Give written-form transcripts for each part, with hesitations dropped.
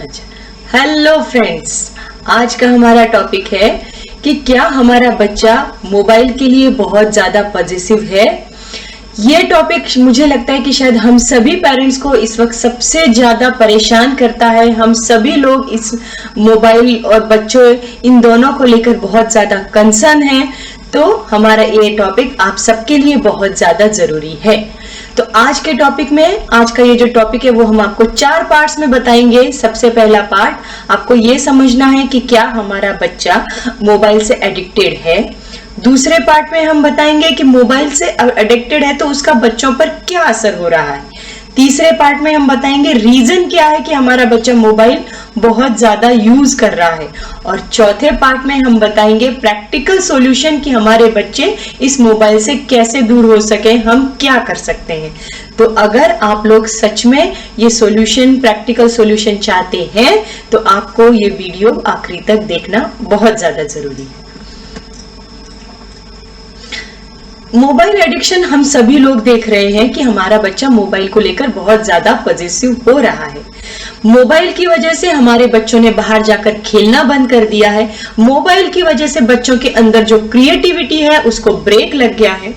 अच्छा, hello friends, आज का हमारा टॉपिक है कि क्या हमारा बच्चा मोबाइल के लिए बहुत ज्यादा पॉजिटिव है। ये टॉपिक मुझे लगता है कि शायद हम सभी पेरेंट्स को इस वक्त सबसे ज्यादा परेशान करता है। हम सभी लोग इस मोबाइल और बच्चों इन दोनों को लेकर बहुत ज्यादा कंसर्न है। तो हमारा ये टॉपिक आप सबके लिए बहुत ज्यादा जरूरी है। तो आज के टॉपिक में, आज का ये जो टॉपिक है वो हम आपको 4 पार्ट्स में बताएंगे। सबसे पहला पार्ट आपको ये समझना है कि क्या हमारा बच्चा मोबाइल से एडिक्टेड है। दूसरे पार्ट में हम बताएंगे कि मोबाइल से एडिक्टेड है तो उसका बच्चों पर क्या असर हो रहा है। तीसरे पार्ट में हम बताएंगे रीजन क्या है कि हमारा बच्चा मोबाइल बहुत ज्यादा यूज कर रहा है। और चौथे पार्ट में हम बताएंगे प्रैक्टिकल सॉल्यूशन कि हमारे बच्चे इस मोबाइल से कैसे दूर हो सके, हम क्या कर सकते हैं। तो अगर आप लोग सच में ये सॉल्यूशन, प्रैक्टिकल सॉल्यूशन चाहते हैं तो आपको ये वीडियो आखिरी तक देखना बहुत ज्यादा जरूरी है। मोबाइल एडिक्शन हम सभी लोग देख रहे हैं कि हमारा बच्चा मोबाइल को लेकर बहुत ज्यादा पॉजिटिव हो रहा है। मोबाइल की वजह से हमारे बच्चों ने बाहर जाकर खेलना बंद कर दिया है। मोबाइल की वजह से बच्चों के अंदर जो क्रिएटिविटी है उसको ब्रेक लग गया है।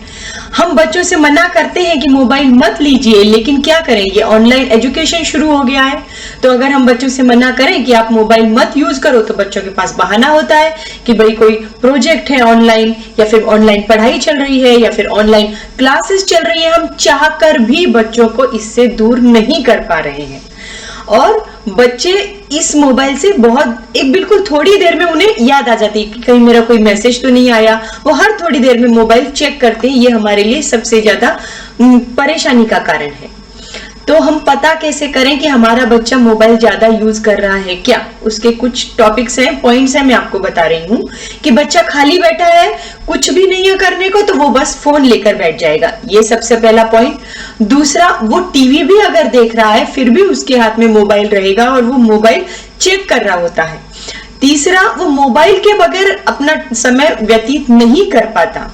हम बच्चों से मना करते हैं कि मोबाइल मत लीजिए, लेकिन क्या करें, ये ऑनलाइन एजुकेशन शुरू हो गया है। तो अगर हम बच्चों से मना करें कि आप मोबाइल मत यूज करो तो बच्चों के पास बहाना होता है कि भाई कोई प्रोजेक्ट है ऑनलाइन, या फिर ऑनलाइन पढ़ाई चल रही है, या फिर ऑनलाइन क्लासेस चल रही है। हम चाहकर भी बच्चों को इससे दूर नहीं कर पा रहे हैं। और बच्चे इस मोबाइल से बिल्कुल थोड़ी देर में उन्हें याद आ जाती है कि कहीं मेरा कोई मैसेज तो नहीं आया। वो हर थोड़ी देर में मोबाइल चेक करते हैं। ये हमारे लिए सबसे ज्यादा परेशानी का कारण है। तो हम पता कैसे करें कि हमारा बच्चा मोबाइल ज्यादा यूज कर रहा है क्या? उसके कुछ टॉपिक्स हैं, पॉइंट्स हैं, मैं आपको बता रही हूँ कि बच्चा खाली बैठा है, कुछ भी नहीं है करने को, तो वो बस फोन लेकर बैठ जाएगा। ये सबसे पहला पॉइंट। दूसरा, वो टीवी भी अगर देख रहा है फिर भी उसके हाथ में मोबाइल रहेगा और वो मोबाइल चेक कर रहा होता है। तीसरा, वो मोबाइल के बगैर अपना समय व्यतीत नहीं कर पाता।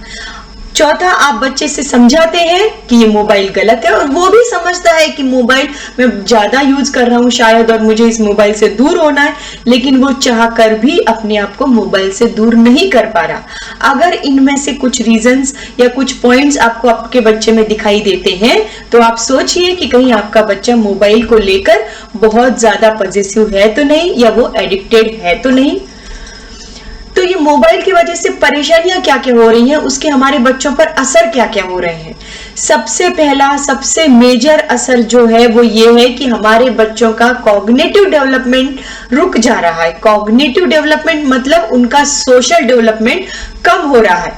चौथा, आप बच्चे से समझाते हैं कि ये मोबाइल गलत है और वो भी समझता है कि मोबाइल मैं ज्यादा यूज कर रहा हूं शायद और मुझे इस मोबाइल से दूर होना है, लेकिन वो चाह कर भी अपने आप को मोबाइल से दूर नहीं कर पा रहा। अगर इनमें से कुछ रीजंस या कुछ पॉइंट्स आपको आपके बच्चे में दिखाई देते हैं तो आप सोचिए कि कहीं आपका बच्चा मोबाइल को लेकर बहुत ज्यादा पॉजिटिव है तो नहीं, या वो एडिक्टेड है तो नहीं। तो ये मोबाइल की वजह से परेशानियां क्या क्या हो रही हैं, उसके हमारे बच्चों पर असर क्या क्या हो रहे हैं। सबसे पहला, सबसे मेजर असर जो है वो ये है कि हमारे बच्चों का कॉग्निटिव डेवलपमेंट रुक जा रहा है। कॉग्निटिव डेवलपमेंट मतलब उनका सोशल डेवलपमेंट कम हो रहा है।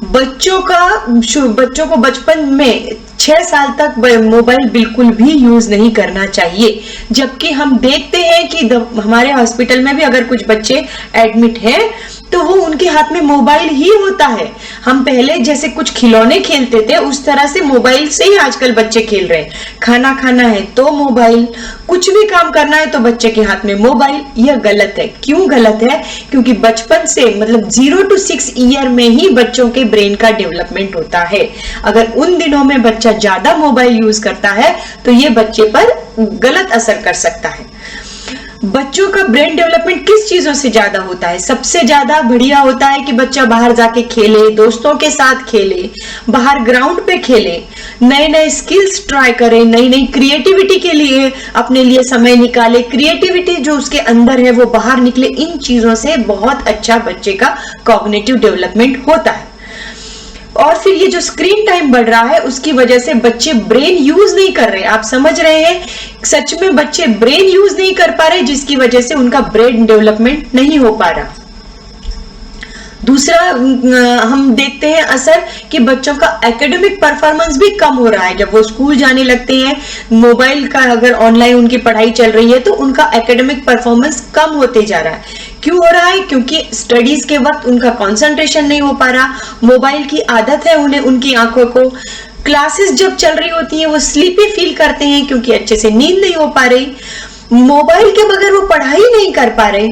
बच्चों को बचपन में 6 साल तक मोबाइल बिल्कुल भी यूज नहीं करना चाहिए। जबकि हम देखते हैं कि हमारे हॉस्पिटल में भी अगर कुछ बच्चे एडमिट हैं तो वो उनके हाथ में मोबाइल ही होता है। हम पहले जैसे कुछ खिलौने खेलते थे उस तरह से मोबाइल से ही आजकल बच्चे खेल रहे हैं। खाना खाना है तो मोबाइल, कुछ भी काम करना है तो बच्चे के हाथ में मोबाइल। यह गलत है। क्यों गलत है? क्योंकि बचपन से मतलब 0 to 6 ईयर में ही बच्चों के ब्रेन का डेवलपमेंट होता है। अगर उन दिनों में बच्चा ज्यादा मोबाइल यूज करता है तो ये बच्चे पर गलत असर कर सकता है। बच्चों का ब्रेन डेवलपमेंट किस चीजों से ज्यादा होता है? सबसे ज्यादा बढ़िया होता है कि बच्चा बाहर जाके खेले, दोस्तों के साथ खेले, बाहर ग्राउंड पे खेले, नए नए स्किल्स ट्राई करे, नई नई क्रिएटिविटी के लिए अपने लिए समय निकाले। क्रिएटिविटी जो उसके अंदर है वो बाहर निकले। इन चीजों से बहुत अच्छा बच्चे का कॉग्निटिव डेवलपमेंट होता है। और फिर ये जो स्क्रीन टाइम बढ़ रहा है उसकी वजह से बच्चे ब्रेन यूज नहीं कर रहे। आप समझ रहे हैं, सच में बच्चे ब्रेन यूज नहीं कर पा रहे, जिसकी वजह से उनका ब्रेन डेवलपमेंट नहीं हो पा रहा। दूसरा, हम देखते हैं असर कि बच्चों का एकेडमिक परफॉर्मेंस भी कम हो रहा है। जब वो स्कूल जाने लगते हैं, मोबाइल का अगर ऑनलाइन उनकी पढ़ाई चल रही है तो उनका एकेडमिक परफॉर्मेंस कम होते जा रहा है। क्यों हो रहा है? क्योंकि स्टडीज के वक्त उनका कंसंट्रेशन नहीं हो पा रहा। मोबाइल की आदत है उन्हें, उनकी आंखों को। क्लासेस जब चल रही होती हैं वो स्लीपी फील करते हैं क्योंकि अच्छे से नींद नहीं हो पा रही। मोबाइल के बगैर वो पढ़ाई नहीं कर पा रहे।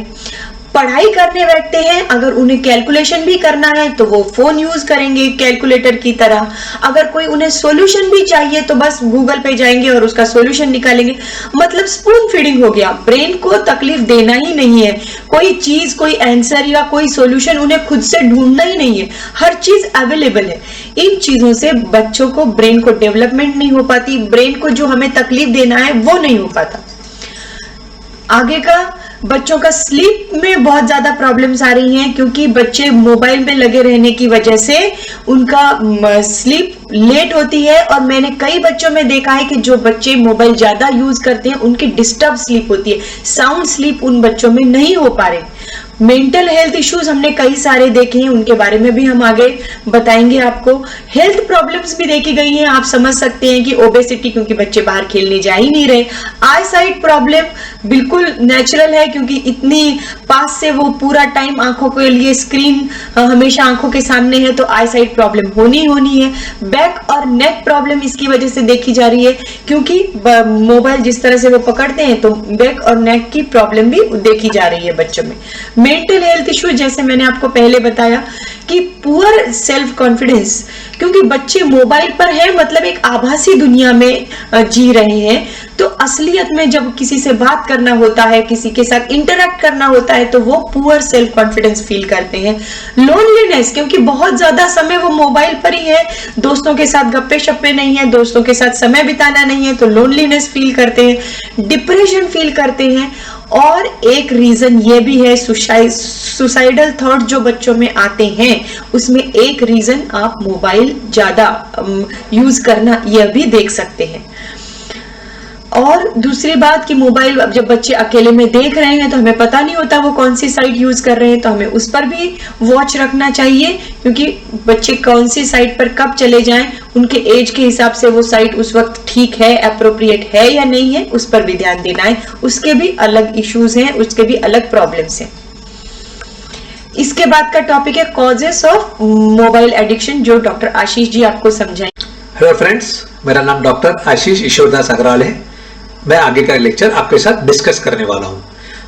पढ़ाई करने बैठते हैं, अगर उन्हें कैलकुलेशन भी करना है तो वो फोन यूज करेंगे कैलकुलेटर की तरह। अगर कोई उन्हें सॉल्यूशन भी चाहिए तो बस गूगल पे जाएंगे और उसका सॉल्यूशन निकालेंगे। मतलब स्पून फीडिंग हो गया, ब्रेन को तकलीफ देना ही नहीं है, कोई चीज, कोई आंसर या कोई सॉल्यूशन उन्हें खुद से ढूंढना ही नहीं है, हर चीज अवेलेबल है। इन चीजों से बच्चों को, ब्रेन को डेवलपमेंट नहीं हो पाती, ब्रेन को जो हमें तकलीफ देना है वो नहीं हो पाता। आगे का, बच्चों का स्लीप में बहुत ज्यादा प्रॉब्लम्स आ रही हैं, क्योंकि बच्चे मोबाइल में लगे रहने की वजह से उनका स्लीप लेट होती है। और मैंने कई बच्चों में देखा है कि जो बच्चे मोबाइल ज्यादा यूज करते हैं उनकी डिस्टर्ब स्लीप होती है, साउंड स्लीप उन बच्चों में नहीं हो पा रही। मेंटल हेल्थ इश्यूज हमने कई सारे देखे हैं, उनके बारे में भी हम आगे बताएंगे आपको। हेल्थ प्रॉब्लम्स भी देखी गई हैं, आप समझ सकते हैं कि ओबेसिटी, क्योंकि बच्चे बाहर खेलने जा ही नहीं रहे। आई साइट प्रॉब्लम बिल्कुल नेचुरल है, क्योंकि इतनी पास से वो पूरा टाइम आंखों के लिए स्क्रीन हमेशा आंखों के सामने है, तो आई साइट प्रॉब्लम होनी है। बैक और नेक प्रॉब्लम इसकी वजह से देखी जा रही है, क्योंकि मोबाइल जिस तरह से वो पकड़ते हैं तो बैक और नेक की प्रॉब्लम भी देखी जा रही है बच्चों में। मेंटल हेल्थ इश्यू, जैसे मैंने आपको पहले बताया कि पुअर सेल्फ कॉन्फिडेंस, क्योंकि बच्चे मोबाइल पर हैं, मतलब एक आभासी दुनिया में जी रहे हैं, तो असलियत में जब किसी से बात करना होता है, किसी के साथ इंटरेक्ट करना होता है, तो वो पुअर सेल्फ कॉन्फिडेंस फील करते हैं। लोनलीनेस, क्योंकि बहुत ज्यादा समय वो मोबाइल पर ही है, दोस्तों के साथ गप्पे शप्पे नहीं है, दोस्तों के साथ समय बिताना नहीं है, तो लोनलीनेस फील करते हैं, डिप्रेशन फील करते हैं। और एक रीजन ये भी है, सुसाइडल थॉट जो बच्चों में आते हैं, उसमें एक रीजन आप मोबाइल ज्यादा यूज करना, यह भी देख सकते हैं। और दूसरी बात कि मोबाइल अब जब बच्चे अकेले में देख रहे हैं तो हमें पता नहीं होता वो कौन सी साइट यूज कर रहे हैं, तो हमें उस पर भी वॉच रखना चाहिए, क्योंकि बच्चे कौन सी साइट पर कब चले जाएं, उनके एज के हिसाब से वो साइट उस वक्त ठीक है, अप्रोप्रिएट है या नहीं है, उस पर भी ध्यान देना है। उसके भी अलग इश्यूज हैं, उसके भी अलग प्रॉब्लम्स हैं। इसके बाद का टॉपिक है कॉजेस ऑफ मोबाइल एडिक्शन, जो डॉक्टर आशीष जी आपको समझाएंगे। हेलो फ्रेंड्स, मेरा नाम डॉक्टर आशीष ईश्वरदास अग्रवाल है। मैं आगे का लेक्चर आपके साथ डिस्कस करने वाला हूं।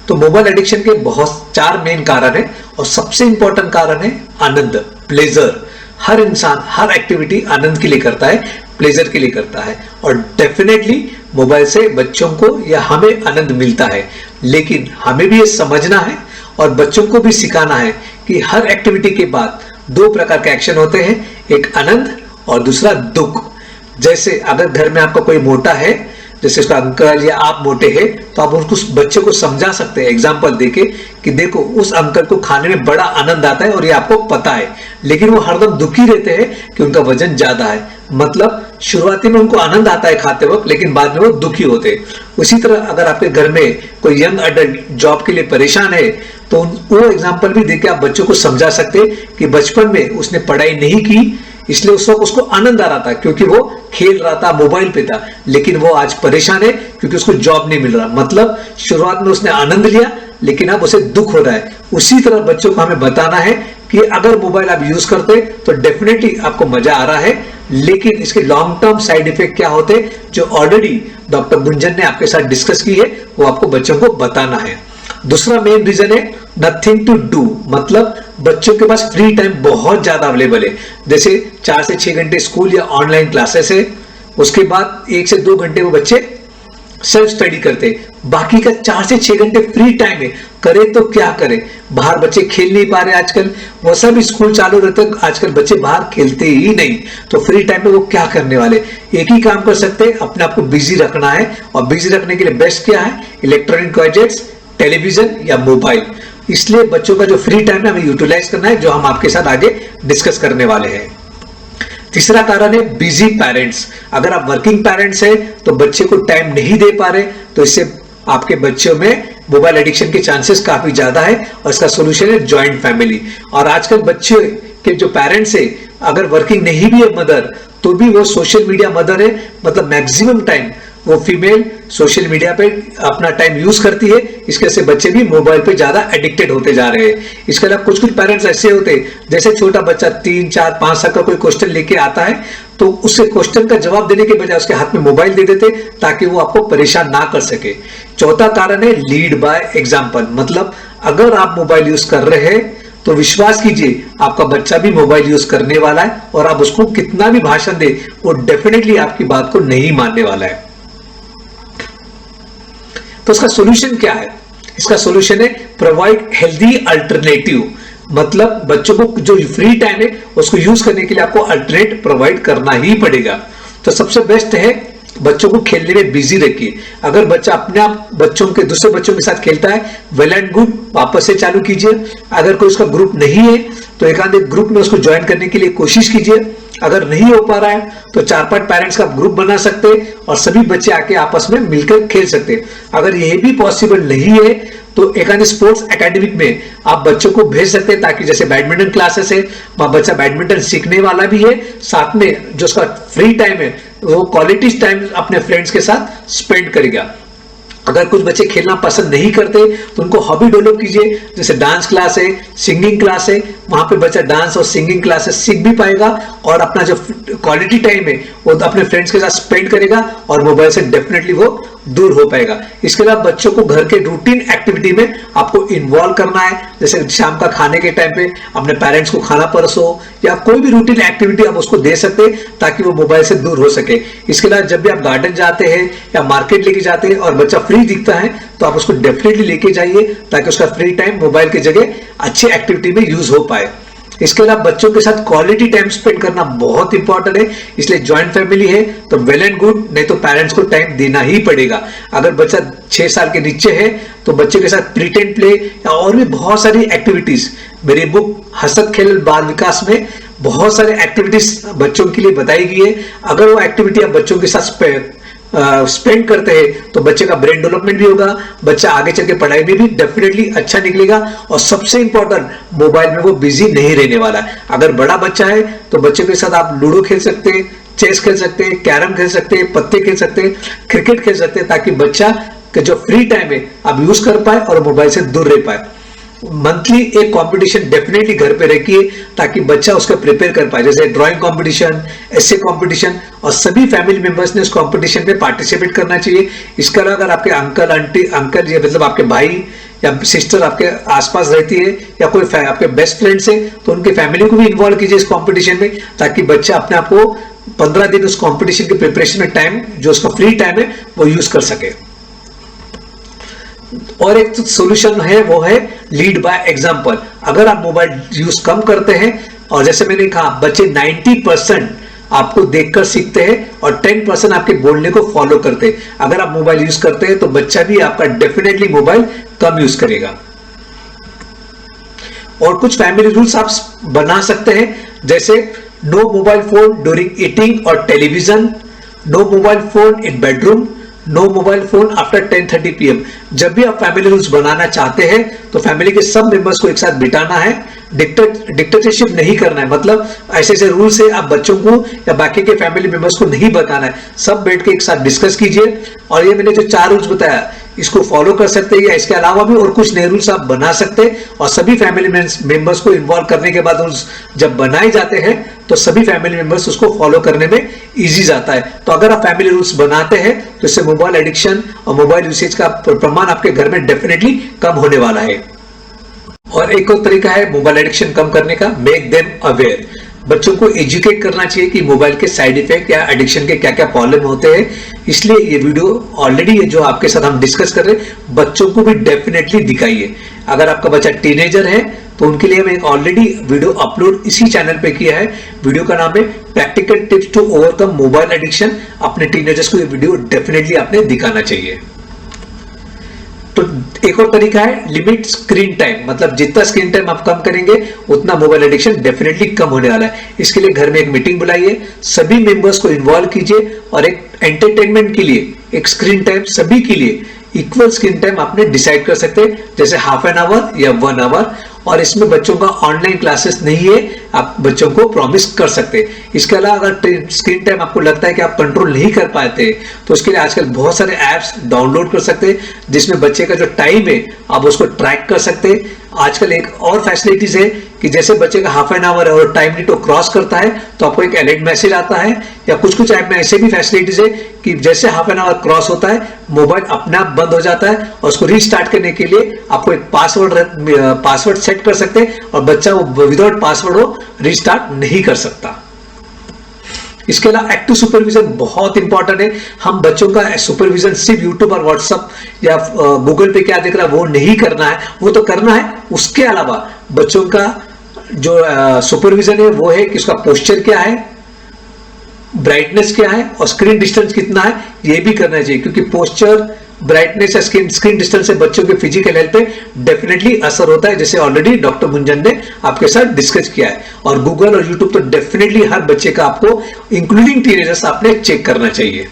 तो मोबाइल एडिक्शन के बहुत 4 मेन कारण है, और सबसे इंपॉर्टेंट कारण है आनंद, प्लेजर। हर इंसान हर एक्टिविटी आनंद के लिए करता है, प्लेजर के लिए करता है, और डेफिनेटली मोबाइल से बच्चों को या हमें आनंद मिलता है। लेकिन हमें भी ये समझना है और बच्चों को भी सिखाना है कि हर एक्टिविटी के बाद 2 प्रकार के एक्शन होते हैं, एक आनंद और दूसरा दुख। जैसे अगर घर में आपका कोई मोटा है, जैसे उसका अंकल या आप मोटे हैं, तो आप उसको, बच्चे को समझा सकते हैं एग्जाम्पल देके कि देखो उस अंकल को खाने में बड़ा आनंद आता है और ये आपको पता है, लेकिन वो हरदम दुखी रहते हैं कि उनका वजन ज्यादा है। मतलब शुरुआती में उनको आनंद आता है खाते वक्त, लेकिन बाद में वो दुखी होते हैं। उसी तरह अगर आपके घर में कोई यंग अडल्ट जॉब के लिए परेशान है, तो वो एग्जाम्पल भी देके आप बच्चों को समझा सकते हैं कि बचपन में उसने पढ़ाई नहीं की, इसलिए उस वक्त उसको आनंद आ रहा था क्योंकि वो खेल रहा था, मोबाइल पे था, लेकिन वो आज परेशान है क्योंकि उसको जॉब नहीं मिल रहा। मतलब शुरुआत में उसने आनंद लिया, लेकिन अब उसे दुख हो रहा है। उसी तरह बच्चों को हमें बताना है कि अगर मोबाइल आप यूज करते तो डेफिनेटली आपको मजा आ रहा है, लेकिन इसके लॉन्ग टर्म साइड इफेक्ट क्या होते, जो ऑलरेडी डॉक्टर गुंजन ने आपके साथ डिस्कस की है, वो आपको बच्चों को बताना है। दूसरा मेन रीजन है नथिंग टू डू, मतलब बच्चों के पास फ्री टाइम बहुत ज्यादा अवेलेबल है। जैसे 4 से 6 घंटे स्कूल या ऑनलाइन क्लासेस है, उसके बाद 1 से 2 घंटे वो बच्चे सेल्फ स्टडी करते, बाकी का 4 से 6 घंटे फ्री टाइम है। करे तो क्या करे, बाहर बच्चे खेल नहीं पा रहे आजकल, वैसा भी स्कूल चालू रहते हैं, आजकल बच्चे बाहर खेलते ही नहीं, तो फ्री टाइम में वो क्या करने वाले। एक ही काम कर सकते हैं, अपने आप को बिजी रखना है, और बिजी रखने के लिए बेस्ट क्या है, इलेक्ट्रॉनिक गैजेट्स, टेलीविजन या मोबाइल। इसलिए बच्चों का जो फ्री टाइम है हमें यूटिलाइज करना है, जो हम आपके साथ आगे डिस्कस करने वाले हैं। तीसरा कारण है बिजी पेरेंट्स। अगर आप वर्किंग पेरेंट्स हैं तो बच्चे को टाइम नहीं दे पा रहे, तो इससे आपके बच्चों में मोबाइल एडिक्शन के चांसेस काफी ज्यादा है, और इसका सोल्यूशन है ज्वाइंट फैमिली। और आजकल बच्चे के जो पेरेंट्स है, अगर वर्किंग नहीं भी है मदर, तो भी वो सोशल मीडिया मदर है, मतलब मैक्सिमम टाइम वो फीमेल सोशल मीडिया पे अपना टाइम यूज करती है। इसके वजह से बच्चे भी मोबाइल पे ज्यादा एडिक्टेड होते जा रहे हैं। इसके अलावा कुछ पेरेंट्स ऐसे होते हैं, जैसे छोटा बच्चा 3, 4, 5 साल का कोई क्वेश्चन लेके आता है, तो उससे क्वेश्चन का जवाब देने के बजाय उसके हाथ में मोबाइल दे देते ताकि वो आपको परेशान ना कर सके। चौथा कारण है लीड बाय एग्जाम्पल, मतलब अगर आप मोबाइल यूज कर रहे हैं तो विश्वास कीजिए आपका बच्चा भी मोबाइल यूज करने वाला है, और आप उसको कितना भी भाषण दे वो डेफिनेटली आपकी बात को नहीं मानने वाला है। तो इसका सॉल्यूशन क्या है? इसका सॉल्यूशन है प्रोवाइड हेल्दी अल्टरनेटिव, मतलब बच्चों को जो फ्री टाइम है उसको यूज करने के लिए आपको अल्टरनेट प्रोवाइड करना ही पड़ेगा। तो सबसे बेस्ट है बच्चों को खेलने में बिजी रखिए। अगर बच्चा अपने आप दूसरे बच्चों के साथ खेलता है, वेल एंड गुड, वापस से चालू कीजिए। अगर कोई उसका ग्रुप नहीं है तो एक आधे ग्रुप में उसको ज्वाइन करने के लिए कोशिश कीजिए। अगर नहीं हो पा रहा है तो 4-5 पेरेंट्स का ग्रुप बना सकते हैं और सभी बच्चे आके आपस में मिलकर खेल सकते हैं। अगर यह भी पॉसिबल नहीं है तो एक आधे स्पोर्ट्स एकेडमिक में आप बच्चों को भेज सकते हैं, ताकि जैसे बैडमिंटन क्लासेस है वहां बच्चा बैडमिंटन सीखने वाला भी है, साथ में जो उसका फ्री टाइम है वो क्वालिटी टाइम अपने फ्रेंड्स के साथ स्पेंड करेगा। अगर कुछ बच्चे खेलना पसंद नहीं करते तो उनको हॉबी डेवलप कीजिए, जैसे डांस क्लास है, सिंगिंग क्लास है, वहां पे बच्चा डांस और सिंगिंग क्लासेस सीख भी पाएगा और अपना जो क्वालिटी टाइम है वो अपने फ्रेंड्स के साथ स्पेंड करेगा और मोबाइल से डेफिनेटली वो दूर हो पाएगा। इसके अलावा बच्चों को घर के रूटीन एक्टिविटी में आपको इन्वॉल्व करना है, जैसे शाम का खाने के टाइम पे अपने पेरेंट्स को खाना परसो या कोई भी रूटीन एक्टिविटी आप उसको दे सकते हैं ताकि वो मोबाइल से दूर हो सके। इसके अलावा जब भी आप गार्डन जाते हैं या मार्केट लेके जाते हैं और बच्चा फ्री दिखता है तो आप उसको डेफिनेटली लेके जाइए ताकि उसका फ्री टाइम मोबाइल की जगह अच्छी एक्टिविटी में यूज हो पाए। इसके अलावा बच्चों के साथ क्वालिटी टाइम स्पेंड करना बहुत इंपॉर्टेंट है, इसलिए ज्वाइंट फैमिली है तो वेल एंड गुड, नहीं तो पेरेंट्स को टाइम देना ही पड़ेगा। अगर बच्चा 6 साल के नीचे है तो बच्चे के साथ प्रीटेंड प्ले या और भी बहुत सारी एक्टिविटीज, मेरी बुक हसत खेल बाल विकास में बहुत सारे एक्टिविटीज बच्चों के लिए बताई गई है। अगर वो एक्टिविटी आप बच्चों के साथ स्पेंड करते हैं तो बच्चे का ब्रेन डेवलपमेंट भी होगा, बच्चा आगे चल के पढ़ाई में भी डेफिनेटली अच्छा निकलेगा और सबसे इंपॉर्टेंट मोबाइल में वो बिजी नहीं रहने वाला है। अगर बड़ा बच्चा है तो बच्चे के साथ आप लूडो खेल सकते हैं, चेस खेल सकते हैं, कैरम खेल सकते हैं, पत्ते खेल सकते हैं, क्रिकेट खेल सकते हैं, ताकि बच्चा का जो फ्री टाइम है आप यूज कर पाए और मोबाइल से दूर रह पाए। मंथली एक कंपटीशन डेफिनेटली घर पे रखिए ताकि बच्चा उसका प्रिपेयर कर पाए, जैसे ड्राइंग कंपटीशन, एसे कंपटीशन, और सभी फैमिली मेंबर्स ने उस कंपटीशन में पार्टिसिपेट करना चाहिए। इसके अलावा अगर आपके अंकल आंटी अंकल या मतलब आपके भाई या सिस्टर आपके आसपास रहती है या कोई आपके बेस्ट फ्रेंड्स है तो उनकी फैमिली को भी इन्वॉल्व कीजिए इस कंपटीशन में, ताकि बच्चा अपने आप को 15 दिन उस कंपटीशन के प्रिपरेशन में टाइम जो उसका फ्री टाइम है वो यूज कर सके। और एक सॉल्यूशन है वो है लीड बाय एग्जांपल। अगर आप मोबाइल यूज कम करते हैं और जैसे मैंने कहा बच्चे 90% आपको देखकर सीखते हैं और 10% आपके बोलने को फॉलो करते हैं। अगर आप मोबाइल यूज करते हैं तो बच्चा भी आपका डेफिनेटली मोबाइल कम यूज करेगा। और कुछ फैमिली रूल्स आप बना सकते हैं, जैसे no mobile phone during eating और television, no mobile phone in bedroom, no mobile phone after 10:30 PM। जब भी आप फैमिली रूल्स बनाना चाहते हैं तो फैमिली के सब मेंबर्स को एक साथ बिठाना है, डिक्टेटरशिप नहीं करना है, मतलब ऐसे ऐसे रूल्स है आप बच्चों को या बाकी के फैमिली मेंबर्स को नहीं बताना है, सब बैठ के एक साथ डिस्कस कीजिए। और ये मैंने जो 4 रूल्स बताया इसको फॉलो कर सकते हैं या इसके अलावा भी और कुछ नए रूल्स आप बना सकते हैं। और सभी फैमिली मेंबर्स को इन्वॉल्व करने के बाद रूल्स जब बनाए जाते हैं तो सभी फैमिली मेंबर्स उसको फॉलो करने में इजी जाता है। तो अगर आप फैमिली रूल्स बनाते हैं तो इससे मोबाइल एडिक्शन और मोबाइल यूसेज का प्रमाण आपके घर में डेफिनेटली कम होने वाला है। और एक और तरीका है मोबाइल एडिक्शन कम करने का, मेक देम अवेयर। बच्चों को एजुकेट करना चाहिए कि मोबाइल के साइड इफेक्ट या एडिक्शन के क्या क्या प्रॉब्लम होते हैं। इसलिए ये वीडियो ऑलरेडी जो आपके साथ हम डिस्कस कर रहे हैं बच्चों को भी डेफिनेटली दिखाइए। अगर आपका बच्चा टीनेजर है तो उनके लिए मैंने ऑलरेडी वीडियो अपलोड इसी चैनल पे किया है। वीडियो का नाम है practical tips to overcome mobile addiction. अपने टीनेजर्स को ये वीडियो डेफिनेटली आपने दिखाना चाहिए। तो एक और तरीका है लिमिट स्क्रीन टाइम, मतलब जितना स्क्रीन टाइम आप कम करेंगे उतना मोबाइल एडिक्शन डेफिनेटली कम होने वाला है। इसके लिए घर में एक मीटिंग बुलाइए, सभी मेंबर्स को इन्वॉल्व कीजिए और एक एंटरटेनमेंट के लिए एक स्क्रीन टाइम सभी के लिए इक्वल स्क्रीन टाइम आपने डिसाइड कर सकते हैं, जैसे ½ एन आवर या 1 आवर। और इसमें बच्चों का ऑनलाइन क्लासेस नहीं है, आप बच्चों को प्रॉमिस कर सकते हैं। इसके अलावा अगर स्क्रीन टाइम आपको लगता है कि आप कंट्रोल नहीं कर पाते तो उसके लिए आजकल बहुत सारे ऐप्स डाउनलोड कर सकते हैं जिसमें बच्चे का जो टाइम है आप उसको ट्रैक कर सकते हैं। आजकल एक और फैसिलिटीज है कि जैसे बच्चे का हाफ एन आवर और टाइम लिमिट क्रॉस करता है तो आपको एक अलर्ट मैसेज आता है, या कुछ ऐप में ऐसे भी फैसिलिटीज है कि जैसे हाफ एन आवर क्रॉस होता है मोबाइल अपने आप बंद हो जाता है और उसको रीस्टार्ट करने के लिए आपको एक पासवर्ड सेट कर सकते हैं और बच्चा वो विदाउट पासवर्ड वो रीस्टार्ट नहीं कर सकता। इसके अलावा एक्टिव सुपरविजन बहुत इंपॉर्टेंट है। हम बच्चों का सुपरविजन सिर्फ यूट्यूब और व्हाट्सएप या गूगल पे क्या देख रहा है वो नहीं करना है, वो तो करना है, उसके अलावा बच्चों का जो सुपरविजन है वो है कि उसका पोस्चर क्या है, ब्राइटनेस क्या है और स्क्रीन डिस्टेंस कितना है, ये भी करना चाहिए, क्योंकि पोस्चर, ब्राइटनेस या स्क्रीन डिस्टेंस से बच्चों के फिजिकल हेल्थ पे डेफिनेटली असर होता है, जैसे ऑलरेडी डॉक्टर मुंजन ने आपके साथ डिस्कस किया है। और गूगल और यूट्यूब तो डेफिनेटली हर बच्चे का आपको इंक्लूडिंग टीनेजर्स आपने चेक करना चाहिए।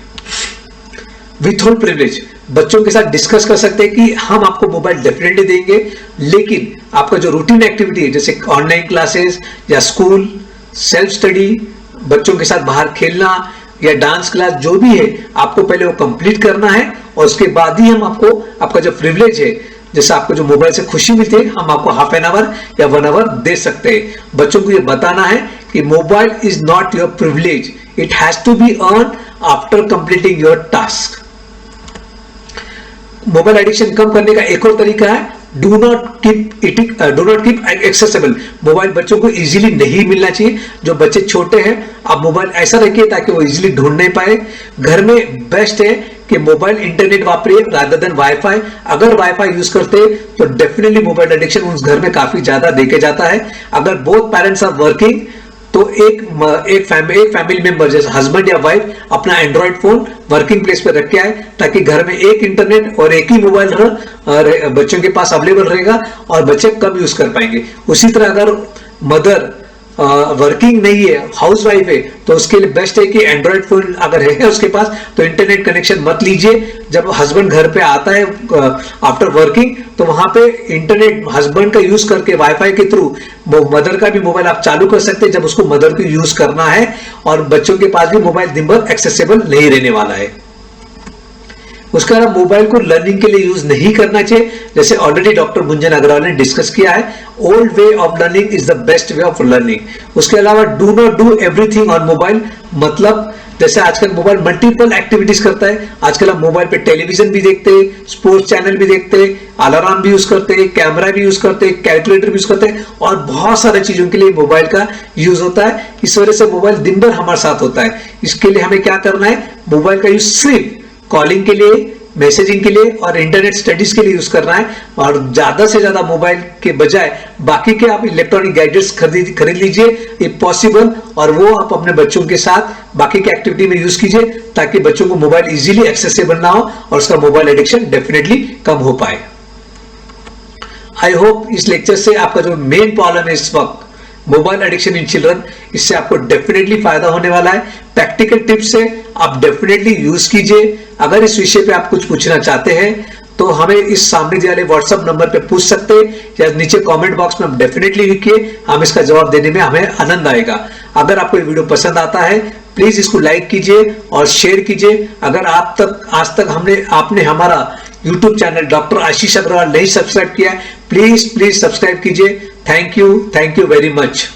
विथहोल्ड प्रिविलेज बच्चों के साथ डिस्कस कर सकते हैं कि हम आपको मोबाइल डेफिनेटली देंगे, लेकिन आपका जो रूटीन एक्टिविटी है जैसे ऑनलाइन क्लासेस या स्कूल, सेल्फ स्टडी, बच्चों के साथ बाहर खेलना या डांस क्लास जो भी है आपको पहले वो कंप्लीट करना है और उसके बाद ही हम आपको आपका जो प्रिविलेज है, जैसे आपको जो मोबाइल से खुशी मिलती है, हम आपको हाफ एन आवर या 1 आवर दे सकते हैं। बच्चों को ये बताना है कि mobile is not your privilege, it has to be earn after completing your task. Mobile addiction कम करने का एक और तरीका है do not keep accessible. Mobile बच्चों को इजीली नहीं मिलना चाहिए। जो बच्चे छोटे हैं आप मोबाइल ऐसा रखिए ताकि वो इजीली ढूंढ नहीं पाए। घर में बेस्ट है कि मोबाइल इंटरनेट वापरिए रादर देन वाईफाई। अगर वाईफाई यूज करते तो डेफिनेटली मोबाइल एडिक्शन उस घर में काफी ज्यादा देखे जाता है। अगर बोथ पेरेंट्स आर वर्किंग तो एक फैमिली मेंबर जैसे हस्बैंड या वाइफ अपना एंड्रॉइड फोन वर्किंग प्लेस पे रख के आए ताकि घर में एक इंटरनेट और एक ही मोबाइल बच्चों के पास अवेलेबल रहेगा और बच्चे कम यूज कर पाएंगे। उसी तरह अगर मदर वर्किंग नहीं है, हाउस वाइफ है, तो उसके लिए बेस्ट है कि एंड्रॉइड फोन अगर है उसके पास तो इंटरनेट कनेक्शन मत लीजिए। जब हस्बैंड घर पे आता है आफ्टर वर्किंग तो वहां पे इंटरनेट हस्बैंड का यूज करके वाईफाई के थ्रू मदर का भी मोबाइल आप चालू कर सकते हैं जब उसको मदर को यूज करना है, और बच्चों के पास भी मोबाइल दिन भर एक्सेसिबल नहीं रहने वाला है। उसके अलावा मोबाइल को लर्निंग के लिए यूज नहीं करना चाहिए, जैसे ऑलरेडी डॉक्टर मुंजन अग्रवाल ने डिस्कस किया है, old way of learning is the best way of learning. उसके अलावा do not do everything on mobile, मतलब जैसे आजकल मोबाइल मल्टीपल एक्टिविटीज करता है। आजकल हम मोबाइल पे टेलीविजन भी देखते हैं, स्पोर्ट्स चैनल भी देखते हैं, अलार्म भी यूज करते हैं, कैमरा भी यूज करते हैं, कैलकुलेटर भी यूज करते हैं और बहुत सारी चीजों के लिए मोबाइल का यूज होता है। इस वजह से मोबाइल दिन भर हमारे साथ होता है। इसके लिए हमें क्या करना है, मोबाइल का यूज सिर्फ कॉलिंग के लिए, मैसेजिंग के लिए और इंटरनेट स्टडीज के लिए यूज करना है, और ज्यादा से ज्यादा मोबाइल के बजाय बाकी के आप इलेक्ट्रॉनिक गैजेट्स खरीद लीजिए इफ पॉसिबल, और वो आप अपने बच्चों के साथ बाकी के एक्टिविटी में यूज कीजिए ताकि बच्चों को मोबाइल इजीली एक्सेसिबल ना हो और उसका मोबाइल एडिक्शन डेफिनेटली कम हो पाए। आई होप इस लेक्चर से आपका जो मेन प्रॉब्लम है इस वक्त मोबाइल एडिक्शन इन चिल्ड्रन, इससे आपको डेफिनेटली फायदा होने वाला है। प्रैक्टिकल टिप्स से आप डेफिनेटली यूज कीजिए। अगर इस विषय पे आप कुछ पूछना चाहते हैं तो हमें इस सामने दिए वाले व्हाट्सएप नंबर पे पूछ सकते हैं या नीचे कमेंट बॉक्स में आप डेफिनेटली लिखिए, हम इसका जवाब देने में हमें आनंद आएगा। अगर आपको ये वीडियो पसंद आता है प्लीज इसको लाइक कीजिए और शेयर कीजिए। अगर आज तक आपने हमारा यूट्यूब चैनल डॉक्टर आशीष अग्रवाल नहीं सब्सक्राइब किया है, प्लीज सब्सक्राइब कीजिए। Thank you very much.